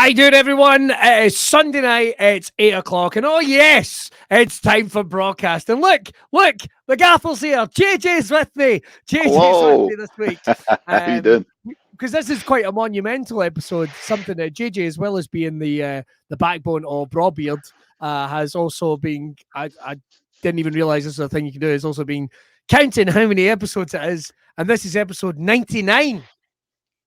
How you doing, everyone? It is Sunday night. It's 8 o'clock, and oh yes, it's time for Braw Cast. And look, the gaffer's here. JJ's with me. JJ's with me this week. How you doing? Because this is quite a monumental episode. Something that JJ, as well as being the backbone of Brawbeard, has also been. I didn't even realize this is a thing you can do. Is also been counting how many episodes it is, and this is episode 99.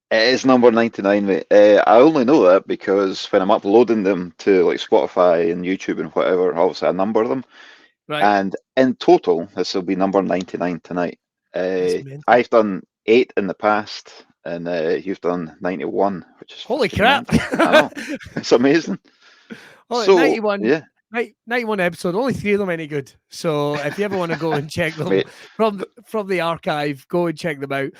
It is number 99, mate. I only know that because when I'm uploading them to like Spotify and YouTube and whatever, obviously I number them. Right. And in total, this will be number 99 tonight. I've done 8 in the past, and you've done 91, which is holy crap! I know. It's amazing. Oh, so 91. Yeah. 91 episode, only 3 of them any good. So if you ever want to go and check them from the archive, go and check them out.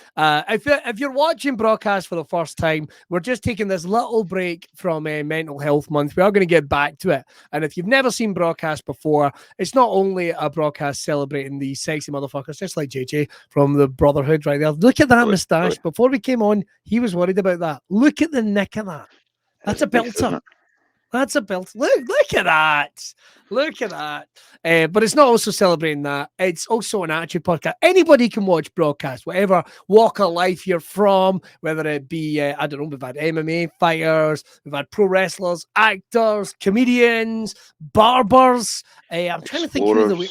If you're watching Braw Cast for the first time, we're just taking this little break from Mental Health Month. We are going to get back to it. And if you've never seen Braw Cast before, it's not only a broadcast celebrating the sexy motherfuckers, just like JJ from the Brawtherhood right there. Look at that moustache. Before we came on, he was worried about that. Look at the neck of that. That's a belter. That's a belt. Look at that. Look at that. But it's not also celebrating that. It's also an attitude podcast. Anybody can watch Braw Cast, whatever walk of life you're from, whether it be, I don't know, we've had MMA fighters, we've had pro wrestlers, actors, comedians, barbers. I'm trying to think who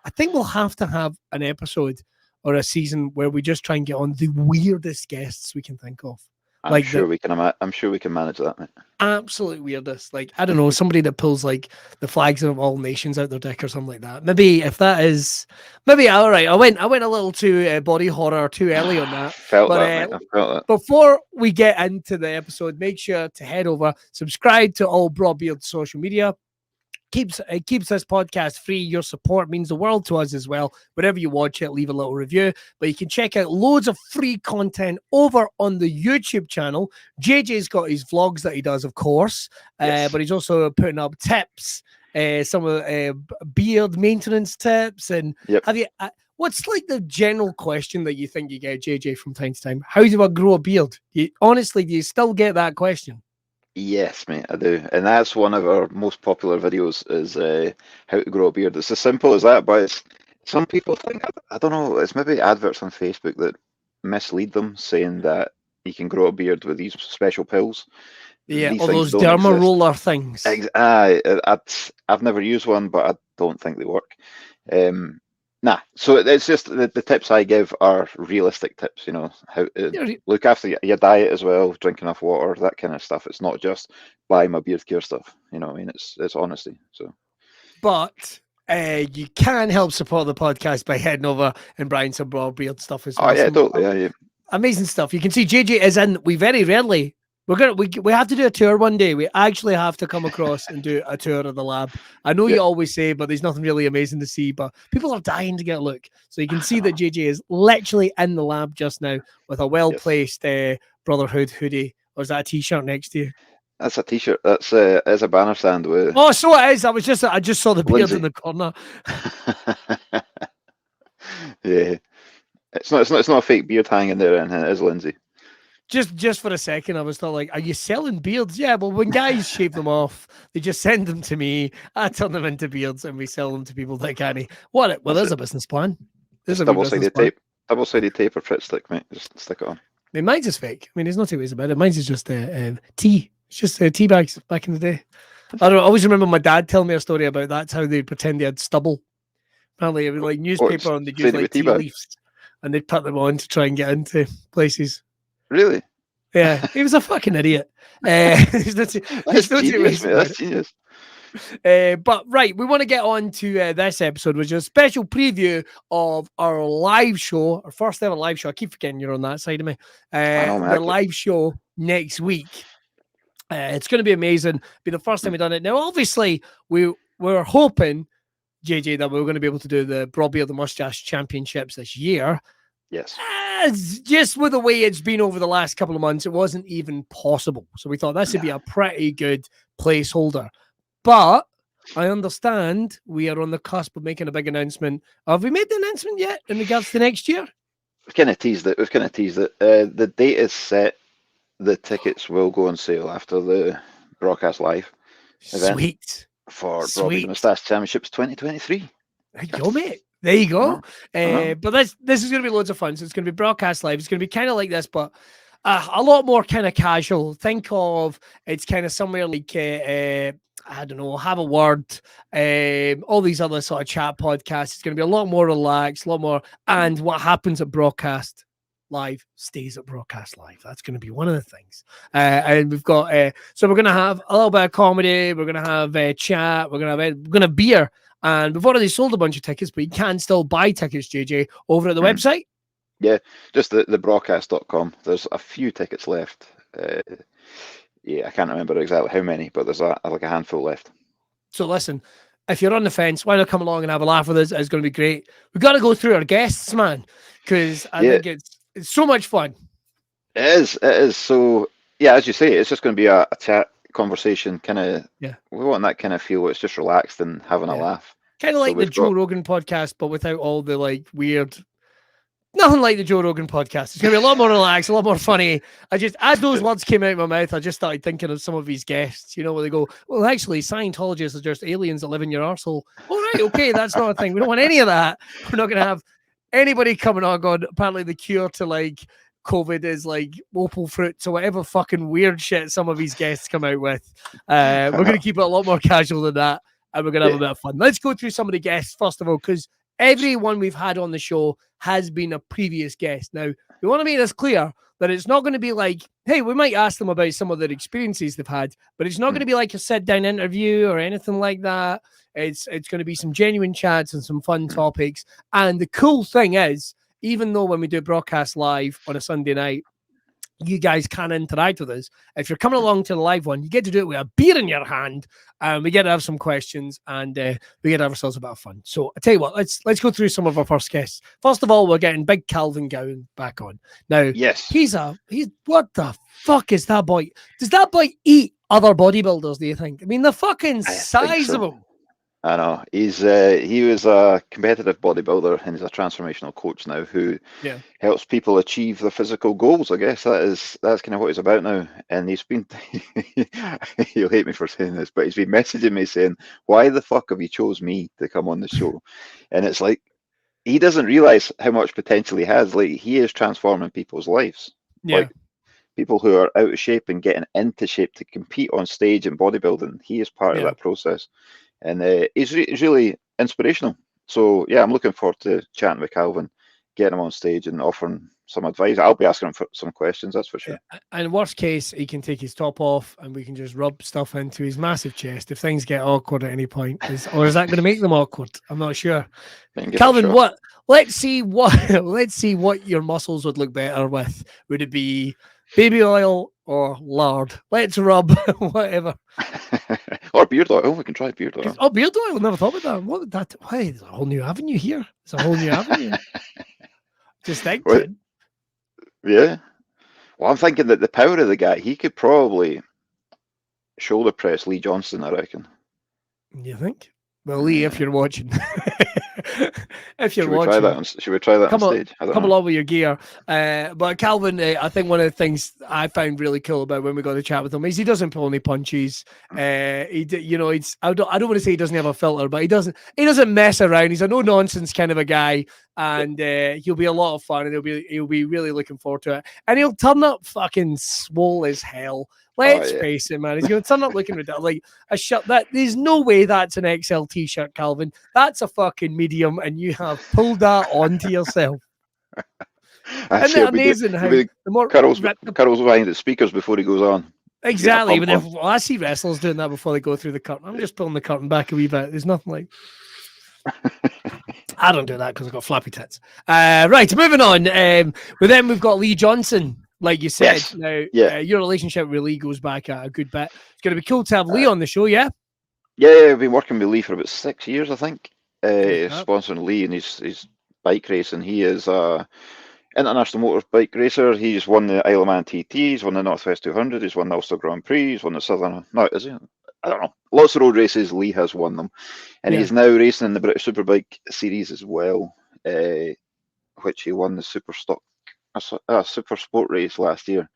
I think we'll have to have an episode or a season where we just try and get on the weirdest guests we can think of. I'm sure we can manage that, mate. Absolute weirdest. Like, I don't know, somebody that pulls like the flags of all nations out their dick or something like that. Maybe if that is, maybe all right. I went a little too body horror too early on that. Felt that. Before we get into the episode, make sure to head over, subscribe to all Brawbeard social media. It keeps this podcast free. Your support means the world to us as well. Wherever you watch it, leave a little review. But you can check out loads of free content over on the YouTube channel. JJ's got his vlogs that he does, of course. Yes. But he's also putting up tips, some of beard maintenance tips. And have you? What's like the general question that you think you get, JJ, from time to time? How do I grow a beard? Honestly, do you still get that question? Yes, mate, I do. And that's one of our most popular videos is how to grow a beard. It's as simple as that, but some people think, I don't know, it's maybe adverts on Facebook that mislead them saying that you can grow a beard with these special pills. Yeah, all those derma roller things. I've never used one, but I don't think they work. Nah, so it's just the tips I give are realistic tips, you know, how to look after your diet as well, drink enough water, that kind of stuff. It's not just buy my beard care stuff, you know what I mean? It's honesty. So, but you can help support the podcast by heading over and buying some Brawbeard stuff as well. Oh yeah, totally. Yeah. Amazing stuff. You can see JJ is in. We very rarely. We have to do a tour one day. We actually have to come across and do a tour of the lab. I know you always say, but there's nothing really amazing to see. But people are dying to get a look. So you can see that JJ is literally in the lab just now with a well-placed Brawtherhood hoodie. Or is that a t-shirt next to you? That's a t-shirt. That's a banner stand with. Oh, so it is. I just saw the beard in the corner. Yeah, it's not a fake beard hanging there, and it is Lindsay. Just for a second, I was thought like, are you selling beards? Yeah, well, when guys shave them off, they just send them to me. I turn them into beards, and we sell them to people that can't. Well, there's a business plan. There's a double-sided tape. Double-sided tape or Pritt stick, mate. Just stick it on. I mean, mine's is fake. I mean, there's no two ways about it. Mine's is just tea. It's just tea bags back in the day. I always remember my dad telling me a story about that's how they pretend they had stubble. Apparently, it was like newspaper, and they'd use like tea leaves, and they'd put them on to try and get into places. Really? Yeah, he was a fucking idiot. That's genius. But right, we want to get on to this episode, which is a special preview of our live show, our first ever live show. I keep forgetting you're on that side of me. The live show next week. It's going to be amazing. Be the first time we've done it. Now, obviously, we're hoping, JJ, that we're going to be able to do the Brawbeard the Mustache Championships this year. Yes. Just with the way it's been over the last couple of months, it wasn't even possible. So we thought this would be a pretty good placeholder. But I understand we are on the cusp of making a big announcement. Have we made the announcement yet in regards to next year? We've kind of teased it. The date is set. The tickets will go on sale after the Broadcast Live event. Sweet. For Robbie's Moustache Championships 2023. Yo, mate. There you go. But this is going to be loads of fun. So it's going to be Broadcast Live. It's going to be kind of like this, but a lot more kind of casual. Think of it's kind of somewhere like, I don't know, Have a Word, all these other sort of chat podcasts. It's going to be a lot more relaxed, a lot more. And what happens at Broadcast Live stays at Broadcast Live. That's going to be one of the things. And we've got, so we're going to have a little bit of comedy. We're going to have chat. We're going to have beer. And we've already sold a bunch of tickets, but you can still buy tickets, JJ, over at the website. Yeah, just the brawcast.com. There's a few tickets left. Yeah, I can't remember exactly how many, but there's like a handful left. So listen, if you're on the fence, why not come along and have a laugh with us? It's going to be great. We've got to go through our guests, man, because I think it's so much fun. It is. So, yeah, as you say, it's just going to be a chat conversation, kind of. Yeah. We want that kind of feel. It's just relaxed and having a laugh. Kind of like the Joe Rogan podcast, but without all the like weird. Nothing like the Joe Rogan podcast. It's going to be a lot more relaxed, a lot more funny. As those words came out of my mouth, I just started thinking of some of these guests, you know, where they go, well, actually, Scientologists are just aliens that live in your arsehole. All right, okay, that's not a thing. We don't want any of that. We're not going to have anybody coming on, God, apparently the cure to, like, COVID is, like, opal fruits or whatever fucking weird shit some of these guests come out with. We're going to keep it a lot more casual than that, and we're going to have a bit of fun. Let's go through some of the guests, first of all, because everyone we've had on the show has been a previous guest. Now, we want to make this clear that it's not going to be like, hey, we might ask them about some of their experiences they've had, but it's not going to be like a sit-down interview or anything like that. It's going to be some genuine chats and some fun topics. And the cool thing is, even though when we do Broadcast Live on a Sunday night, you guys can interact with us. If you're coming along to the live one, you get to do it with a beer in your hand, and we get to have some questions, and we get to have ourselves a bit of fun. So I tell you what, let's go through some of our first guests. First of all, we're getting Big Calvin Gowland back on. Now, yes, he's what the fuck is that boy? Does that boy eat other bodybuilders? Do you think? I mean, the fucking size of him. I know he was a competitive bodybuilder and he's a transformational coach now who helps people achieve their physical goals. I guess that's kind of what he's about now. And he's been he'll hate me for saying this, but he's been messaging me saying, "Why the fuck have you chose me to come on the show?" And it's like he doesn't realize how much potential he has. Like he is transforming people's lives. Yeah. Like, people who are out of shape and getting into shape to compete on stage in bodybuilding. He is part of that process. And he's really inspirational. So, yeah, I'm looking forward to chatting with Calvin, getting him on stage and offering some advice. I'll be asking him for some questions, that's for sure. And worst case, he can take his top off and we can just rub stuff into his massive chest if things get awkward at any point. Or is that going to make them awkward? I'm not sure. Calvin, let's see what your muscles would look better with. Would it be baby oil or lard? Let's rub whatever. Or beard oil. We can try beard oil. Oh, beard oil. Never thought about that. What would that? Why? There's a whole new avenue here. It's a whole new avenue. Just thinking. Yeah. Well, I'm thinking that the power of the guy, he could probably shoulder press Lee Johnston, I reckon. You think? Well, Lee, if you're watching, should we try that on stage? Come along with your gear. But Calvin, I think one of the things I found really cool about when we got to chat with him is he doesn't pull any punches. I don't want to say he doesn't have a filter, but he doesn't mess around. He's a no nonsense kind of a guy, and he'll be a lot of fun, and he'll be really looking forward to it. And he'll turn up fucking swole as hell. Let's face it, man. He's going to turn up looking ridiculous. Like a shirt that there's no way that's an XL t-shirt, Calvin. That's a fucking medium, and you have pulled that onto yourself. Isn't it amazing how the more Carol's behind the speakers before he goes on? Exactly. Even if I see wrestlers doing that before they go through the curtain. I'm just pulling the curtain back a wee bit. There's nothing like. I don't do that because I've got flappy tits. Right, moving on. But then we've got Lee Johnston. Like you said, now your relationship with Lee goes back a good bit. It's going to be cool to have Lee on the show, yeah? Yeah, I've been working with Lee for about 6 years, I think. Sponsoring Lee and his bike racing. He is a international motorbike racer. He's won the Isle of Man TT, he's won the Northwest 200, he's won the Ulster Grand Prix, he's won the Southern... No, is he? I don't know. Lots of road races, Lee has won them. And he's now racing in the British Superbike Series as well, which he won the Super Sport race last year,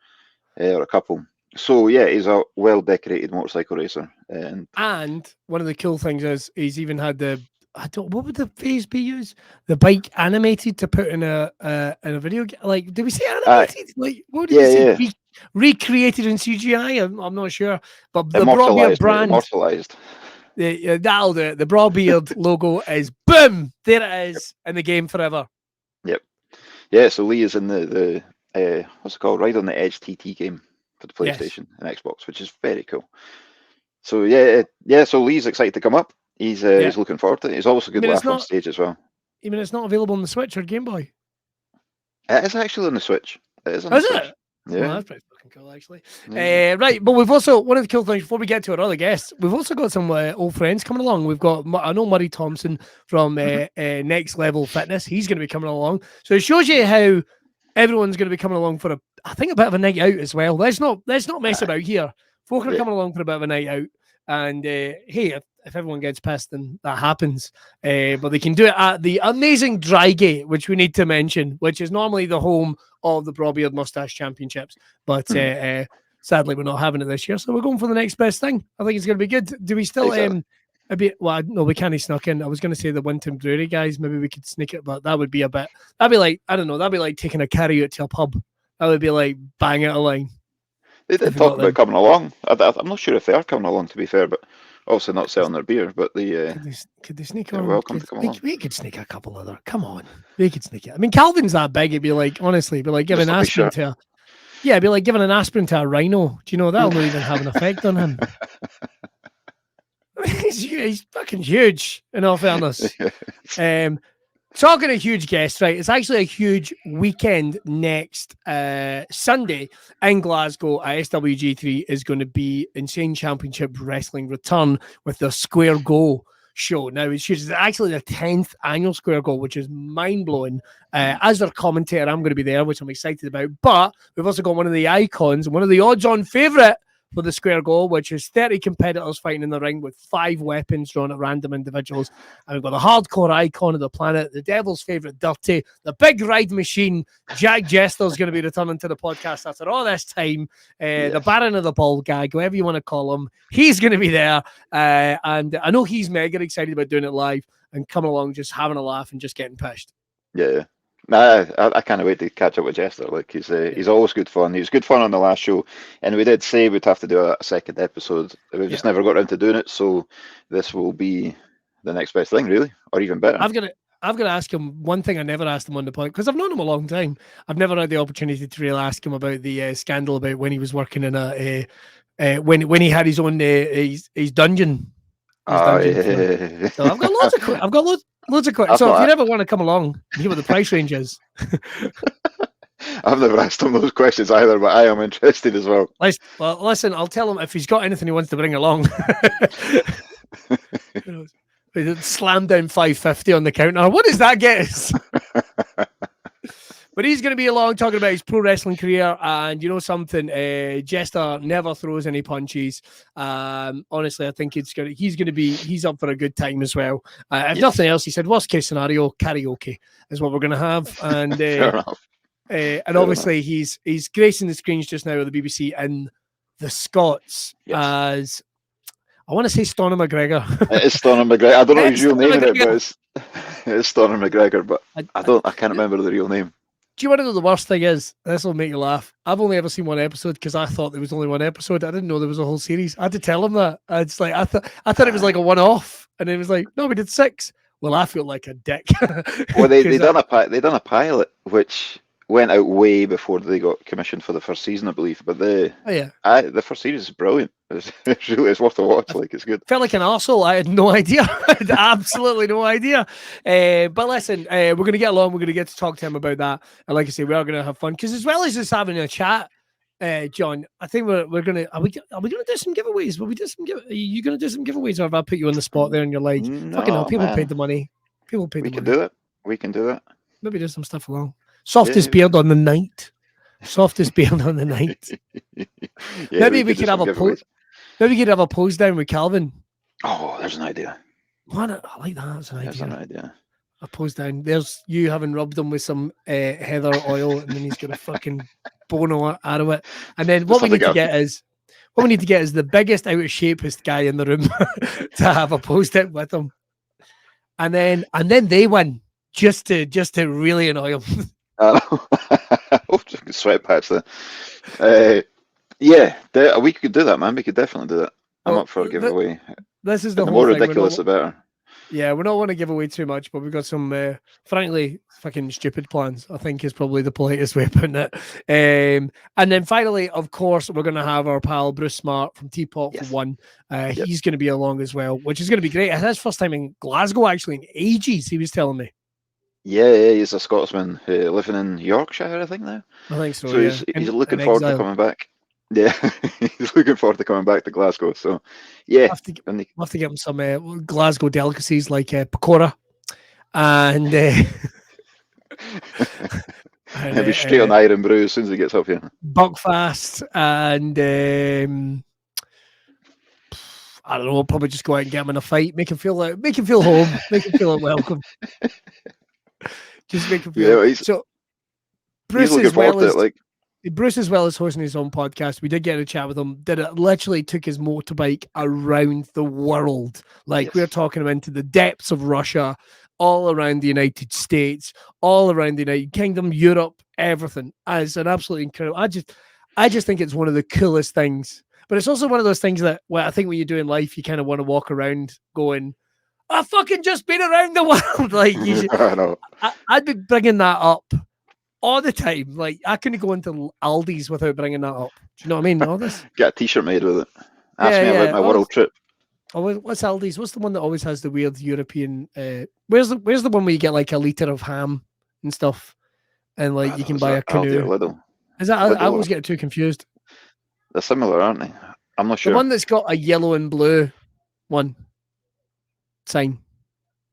or a couple. So yeah, he's a well-decorated motorcycle racer, and one of the cool things is he's even had what would the phrase be used? The bike animated to put in a video. Like, did we say animated? Like, what did we say? Yeah. Recreated in CGI? I'm not sure, but the Brawbeard brand, immortalized. That'll do it. The Brawbeard logo is boom. There it is in the game forever. Yep. Yeah. So Lee is in the what's it called? Ride on the Edge TT game for the PlayStation and Xbox, which is very cool. So yeah. So Lee's excited to come up. He's looking forward to it. He's always a good laugh on stage as well. Even it's not available on the Switch or Game Boy. It is actually on the Switch. It is on the Switch. Yeah, well, that's pretty fucking cool, actually. Yeah. Right, but we've also, one of the cool things before we get to our other guests, we've also got some old friends coming along. We've got, I know Murray Thompson from Next Level Fitness. He's going to be coming along. So it shows you how everyone's going to be coming along for I think a bit of a night out as well. Let's not mess about here. Folk are coming along for a bit of a night out. And hey, if everyone gets pissed, then that happens. But they can do it at the amazing Drygate, which we need to mention, which is normally the home of the Brawbeard Mustache Championships. But sadly, we're not having it this year. So we're going for the next best thing. I think it's going to be good. Do we still... no, we can't snuck in. I was going to say the Winton Brewery guys. Maybe we could sneak it, but that would be a bit... That'd be like, I don't know, that'd be like taking a carry out to a pub. That would be like bang out a line. They did talk about coming along. I'm not sure if they are coming along, to be fair, but obviously not selling their beer. But could they sneak on? Welcome to come along. We could sneak a couple other. Come on, we could sneak it. I mean, Calvin's that big. It'd be like, honestly, it'd be like giving aspirin to it'd be like giving an aspirin to a rhino. Do you know that'll not even have an effect on him? I mean, he's fucking huge. In all fairness. Talking a huge guest, right? It's actually a huge weekend next Sunday in Glasgow at SWG3 is going to be Insane Championship Wrestling Return with the Square Go show. Now, it's actually the 10th annual Square Go, which is mind-blowing. As their commentator, I'm going to be there, which I'm excited about. But we've also got one of the icons, one of the odds-on favourite for the Square Go, which is 30 competitors fighting in the ring with 5 weapons drawn at random individuals. And we've got the hardcore icon of the planet, the devil's favourite Dirty, the big ride machine, Jack Jester is going to be returning to the podcast after all this time. The Baron of the Ball Gag, whatever you want to call him, he's going to be there. And I know he's mega excited about doing it live and coming along, just having a laugh and just getting pushed. Yeah. I can't wait to catch up with Jester. Like he's always good fun. He was good fun on the last show, and we did say we'd have to do a second episode. We've just never got around to doing it, so this will be the next best thing, really, or even better. I've got to ask him one thing I never asked him on the podcast because I've known him a long time. I've never had the opportunity to really ask him about the scandal about when he was working in when he had his own his dungeon. So I've got loads of questions. So if you ever want to come along and hear what the price range is. I've never asked him those questions either, but I am interested as well. Well, listen, I'll tell him if he's got anything he wants to bring along. Slam down 550 on the counter. What does that get us? But he's going to be along talking about his pro wrestling career, and you know something, Jester never throws any punches. Honestly, I think he's up for a good time as well. If nothing else, he said worst case scenario, karaoke is what we're going to have, and obviously he's gracing the screens just now of the BBC in the Scots as I want to say Stonham McGregor. It is Stonham McGregor. I don't know his real name in it, but it's Stonham McGregor. But I can't remember the real name. Do you want to know the worst thing is? This will make you laugh. I've only ever seen one episode because I thought there was only one episode. I didn't know there was a whole series. I had to tell him that. I thought it was like a one-off, and it was like, no, we did 6. Well, I feel like a dick. Well, they done a pilot which went out way before they got commissioned for the first season, I believe. But the first series is brilliant. It's worth a watch. Like, it's good. Felt like an arsehole. I had no idea. I had absolutely no idea. But listen, we're going to get along. We're going to get to talk to him about that. And like I say, we are going to have fun because as well as just having a chat, John, I think we're going to. Are we going to do some giveaways? Will we do some Are you going to do some giveaways, or have I put you on the spot there and you're like, fucking hell, people paid the money. People paid the money. We can do it. Maybe do some stuff along. Softest beard on the night. Softest beard on the night. Maybe we could have a post. Maybe we could have a pose down with Calvin. Oh, there's an idea. I like that. That's an idea. There's an idea. A pose down. There's you having rubbed him with some heather oil, and then he's got a fucking bono out of it. And then what we need to get is the biggest out of shapest guy in the room to have a post-it with him. And then they win just to really annoy him. Sweat patch there. We could do that, man. We could definitely do that. I'm up for a giveaway. This is the more ridiculous, the better. Yeah, we don't want to give away too much, but we've got some, frankly, fucking stupid plans, I think is probably the politest way of putting it. And then finally, of course, we're going to have our pal Bruce Smart from Teapot for one. He's going to be along as well, which is going to be great. It's his first time in Glasgow, actually, in ages, he was telling me. Yeah, he's a Scotsman living in Yorkshire, I think, now. I think so, So he's looking forward to coming back. Yeah, he's looking forward to coming back to Glasgow. So, yeah. We'll have to get him some Glasgow delicacies like pakora. And he'll be straight on Iron Brew as soon as he gets up here. Buckfast and I don't know, we'll probably just go out and get him in a fight, make him feel home, make him feel welcome. Just make him feel so Bruce, he's looking forward to it, like Bruce, as well as hosting his own podcast, we did get a chat with him. That it literally took his motorbike around the world. Like we're talking about into the depths of Russia, all around the United States, all around the United Kingdom, Europe, everything. As an absolutely incredible. I just think it's one of the coolest things. But it's also one of those things that, well, I think when you do in life, you kind of want to walk around going, I've fucking just been around the world. Like you should, I'd be bringing that up all the time. Like I couldn't go into Aldi's without bringing that up. Do you know what I mean? All this. Get a t-shirt made with it. Ask me about my world trip. Oh, what's Aldi's? What's the one that always has the weird European? Where's the one where you get like a litre of ham and stuff, and like you can buy a canoe? Lidl. Is that? I always get too confused. They're similar, aren't they? I'm not sure. The one that's got a yellow and blue one sign.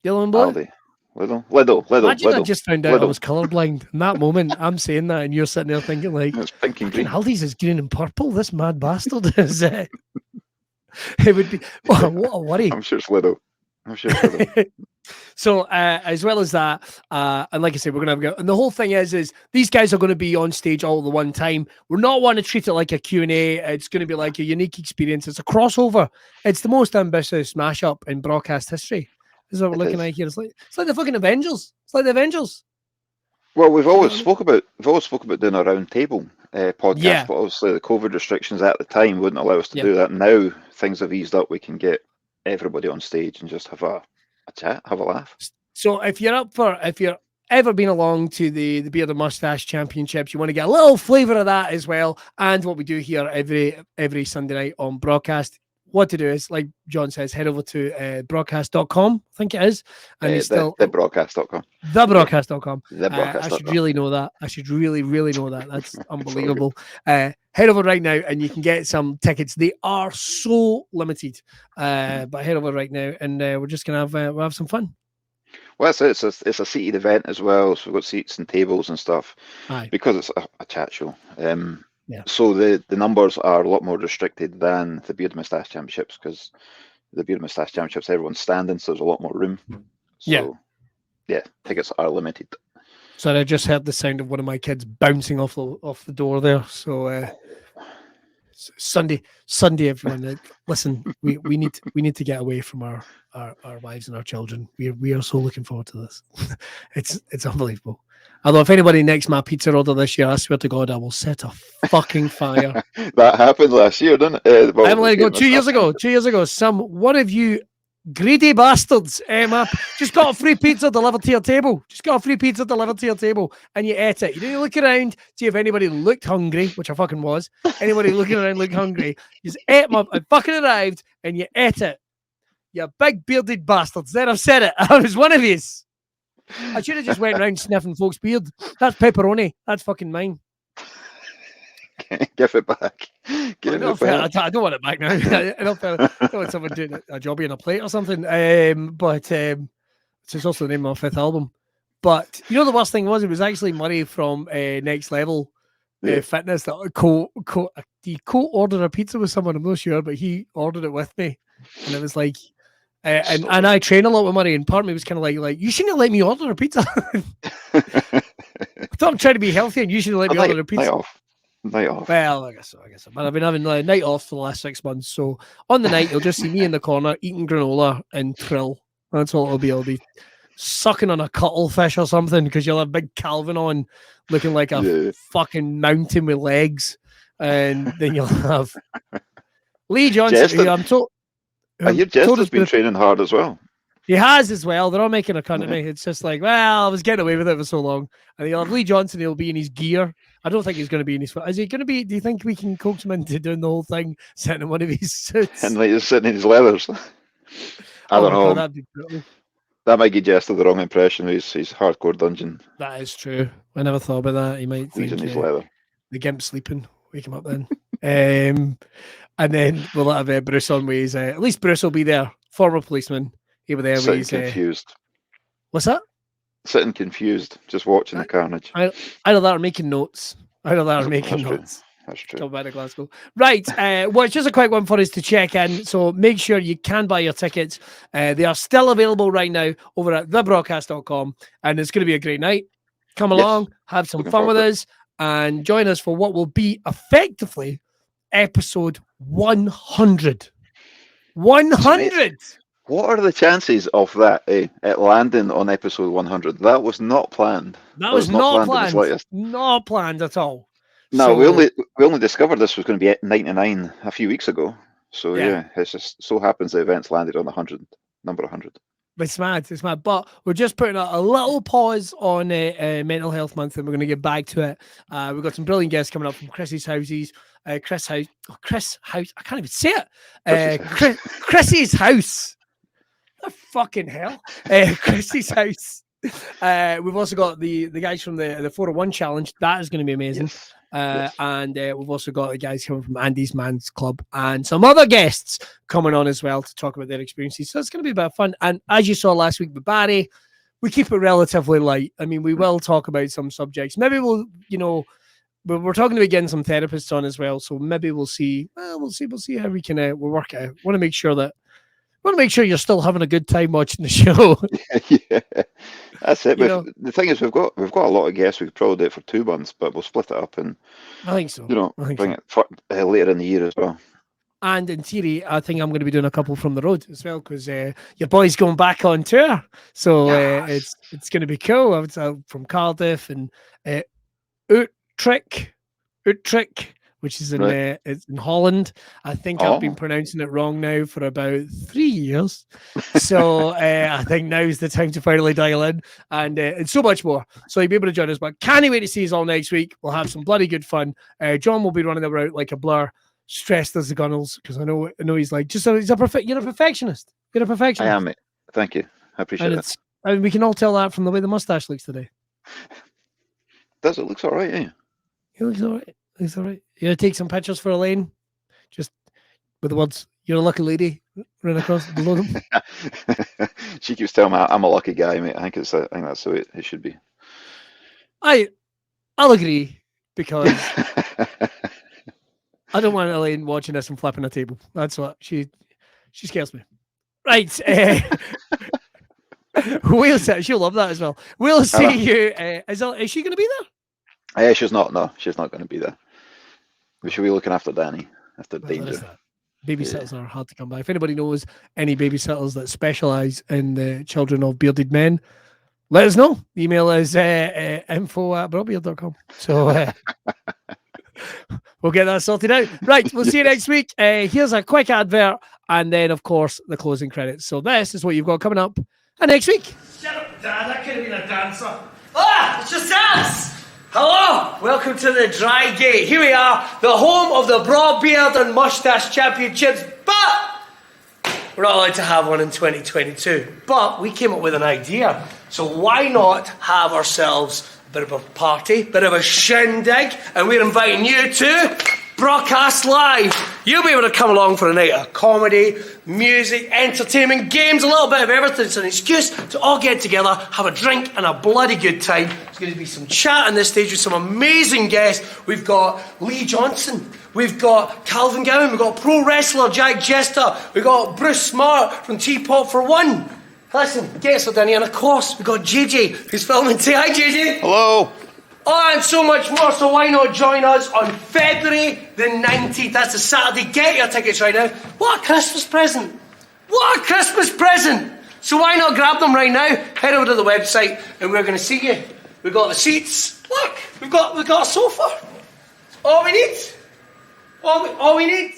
Yellow and blue. Aldi. Lidl. Imagine I just found out I was colourblind. In that moment, I'm saying that, and you're sitting there thinking, like, it's pink and green. Aldi's is green and purple. This mad bastard is. It would be. Oh, what a worry. I'm sure it's Lidl. So, as well as that, and like I said, we're going to have and the whole thing is these guys are going to be on stage all at the one time. We're not wanting to treat it like a Q&A. It's going to be like a unique experience. It's a crossover. It's the most ambitious mashup in broadcast history. This is what we're looking at here. It's like the fucking Avengers. It's like the Avengers. Well, we've always spoke about doing a round table podcast, but obviously the COVID restrictions at the time wouldn't allow us to do that. Now things have eased up. We can get everybody on stage and just have a chat, have a laugh. So if you're ever been along to the Beard and Mustache Championships, you want to get a little flavour of that as well. And what we do here every Sunday night on Broadcast, what to do is, like John says, head over to broadcast.com, I think it is. And the broadcast.com. The broadcast.com. I should really know that. I should really know that. That's unbelievable. Head over right now and you can get some tickets. They are so limited. But head over right now and we're just going to we'll have some fun. Well, it's a seated event as well. So we've got seats and tables and stuff. Because it's a chat show. So the numbers are a lot more restricted than the Beard and Moustache Championships, because the Beard and Moustache Championships, everyone's standing, so there's a lot more room. So, tickets are limited. So I just heard the sound of one of my kids bouncing off the door there. So Sunday, everyone, listen, we need to get away from our wives and our children. We are so looking forward to this. It's unbelievable. Although if anybody next my pizza order this year, I swear to God, I will set a fucking fire. That happened last year, didn't it? I'm letting go 2 years ago. 2 years ago, one of you greedy bastards, just got a free pizza delivered to your table. And you ate it. You didn't look around, see if anybody looked hungry, which I fucking was. Anybody looking around looked hungry. You just ate them up. I fucking arrived, and you ate it. You big bearded bastards. There, I've said it. I was one of yous. I should have just went around sniffing folks' beard. That's pepperoni. That's fucking mine. Give it back. I don't want it back now. I don't want someone doing a jobby on a plate or something. But it's also the name of my 5th album. But you know the worst thing was, it was actually Murray from Next Level Fitness that he co-ordered a pizza with someone. I'm not sure, but he ordered it with me, and it was like. And I train a lot with Murray, and part of me was kind of like, you shouldn't have let me order a pizza. I thought I'm trying to be healthy, and you shouldn't let me order a pizza. Night off. Well, I guess so. But I've been having a night off for the last 6 months. So on the night, you'll just see me in the corner eating granola and krill. That's what it'll be. I'll be sucking on a cuttlefish or something because you'll have big Calvin on looking like a fucking mountain with legs. And then you'll have Lee Johnston, who I'm told... I hear Jester's been training hard as well. He has as well. They're all making a cunt of me. It's just like, well, I was getting away with it for so long. And you'll have Lee Johnston, he'll be in his gear. I don't think he's going to be in his foot. Is he going to be? Do you think we can coax him into doing the whole thing, sitting in one of his suits? And like he's sitting in his leathers. I don't know. God, that'd be brutal. That might give Jester the wrong impression. He's hardcore dungeon. That is true. I never thought about that. He might think in his leather. The gimp sleeping. Wake him up then. And then we'll have Bruce on with his, at least Bruce will be there. Former policeman. He was there with his... confused. What's that? Sitting confused, just watching the carnage. Either that or making notes. That's true. Come back to Glasgow. Right. Well, it's just a quick one for us to check in. So make sure you can buy your tickets. They are still available right now over at thebrawcast.com. And it's going to be a great night. Come along, have some fun with us, and join us for what will be effectively episode 100. 100! What are the chances of that it landing on episode 100? That was not planned. That was not planned. Not planned at all. No, so, we only discovered this was going to be at 99 a few weeks ago. So yeah, it just so happens the event's landed on number 100. It's mad. But we're just putting a little pause on Mental Health Month, and we're going to get back to it. We've got some brilliant guests coming up from Chris House. I can't even say it. Chrissy's House. Oh, fucking hell. Chrissy's House. We've also got the guys from the 401 Challenge. That is going to be amazing. Yes. And we've also got the guys coming from Andy's Man's Club and some other guests coming on as well to talk about their experiences. So it's going to be a bit of fun. And as you saw last week with Barry, we keep it relatively light. I mean, we will talk about some subjects. Maybe we'll, but we're talking about getting some therapists on as well. So maybe we'll see. We'll see how we can we'll work it out. Want to make sure you're still having a good time watching the show. Yeah, that's it. But the thing is, we've got a lot of guests. We could probably do it for 2 months, but we'll split it up and I think so. Bring it later in the year as well. And in theory, I think I'm going to be doing a couple from the road as well because your boy's going back on tour, so it's going to be cool. I was out from Cardiff and Utrecht. Which is it's in Holland. I think I've been pronouncing it wrong now for about 3 years. So I think now's the time to finally dial in and so much more. So you'll be able to join us. But can't wait to see you all next week. We'll have some bloody good fun. John will be running around like a blur, stressed as the gunnels, because I know he's like, you're a perfectionist. You're a perfectionist. I am, mate. Thank you. I appreciate it. And we can all tell that from the way the mustache looks today. Does it? Looks all right, yeah. It looks all right. It's all right. You gonna take some pictures for Elaine, just with the words "You're a lucky lady" right across below them. She keeps telling me I'm a lucky guy, mate. I think that's the way it should be. I'll agree because I don't want Elaine watching this and flipping a table. That's what she scares me. Right. She'll love that as well. We'll see you. Is she going to be there? She's not. No, she's not going to be there. We should be looking after Danny, after Danger. Babysitters are hard to come by. If anybody knows any babysitters that specialise in the children of bearded men, let us know. The email is info@brawbeard.com. So we'll get that sorted out. Right, we'll see you next week. Here's a quick advert, and then, of course, the closing credits. So this is what you've got coming up next week. Shut up, Dad. I could have been a dancer. It's just us. Hello, welcome to the Drygate. Here we are, the home of the Braw Beard and Mustache Championships, but we're not allowed to have one in 2022. But we came up with an idea, so why not have ourselves a bit of a party, a bit of a shindig, and we're inviting you to Braw Cast Live. You'll be able to come along for a night of comedy, music, entertainment, games, a little bit of everything. It's an excuse to all get together, have a drink and a bloody good time. There's going to be some chat on this stage with some amazing guests. We've got Lee Johnston, we've got Calvin Gowland, we've got pro wrestler Jack Jester, we've got Bruce Smart from Teapot for One. Listen, guests are down here, and of course we've got JJ who's filming. Say hi, JJ. Hello. Oh, and so much more. So why not join us on February the 19th? That's a Saturday. Get your tickets right now. What a Christmas present. What a Christmas present. So why not grab them right now? Head over to the website and we're going to see you. We've got the seats. Look, we've got a sofa. All we need. All we need.